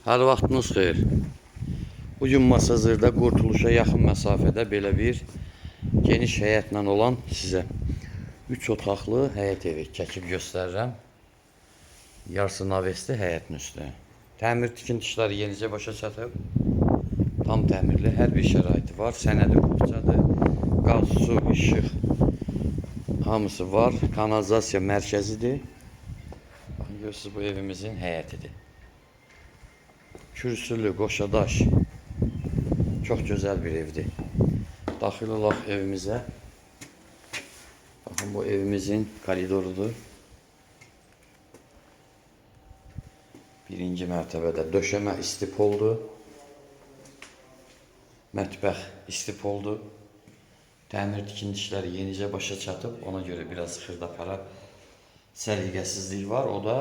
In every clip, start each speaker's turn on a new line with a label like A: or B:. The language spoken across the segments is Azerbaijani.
A: Hər vaxtınız xeyir. Bugün Masazırda Qurtuluşa yaxın məsafədə belə bir geniş həyətlə olan sizə 3 otaqlı həyət evi çəkib göstərirəm. Yarısı navesli həyətin üstü. Təmir tikinti işləri yenicə başa çatıb. Tam təmirli, hər bir şəraiti var. Sənədi qupçadır. Qaz, su, işıq hamısı var. Kanalizasiya mərkəzidir. Baxın, görürsünüz, bu evimizin həyətidir. Kürsülü, qoşadaş. Çox gözəl bir evdir. Daxil olaq evimizə. Baxın, bu evimizin koridorudur. Birinci mərtəbədə döşəmə istipoldur. Mətbəx istipoldur. Təmir tikinti işləri yenicə başa çatıb. Ona görə biraz xırdapara səliqəsizlik var. O da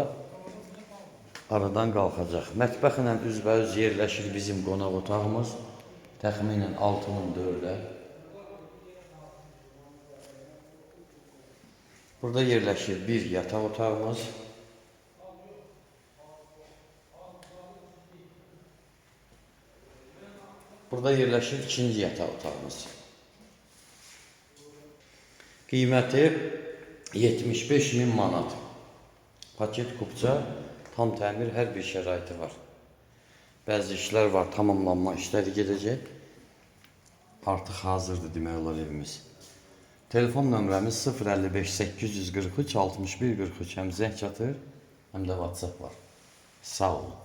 A: aradan qalxacaq. Mətbəxlə üzbəüz yerləşir bizim qonaq otağımız. Təxminən 6x4-ə. Burada yerləşir bir yataq otağımız. Burada yerləşir ikinci yataq otağımız. Qiyməti 75.000 manat. Paket kupça, tam təmir, hər bir şəraiti var. Bəzi işlər var, tamamlanma işləri gedəcək. Artıq hazırdır demək olar evimiz. Telefon nömrəmiz 055 843 61 43. Həm zəng çatır, həm də WhatsApp var. Sağ olun.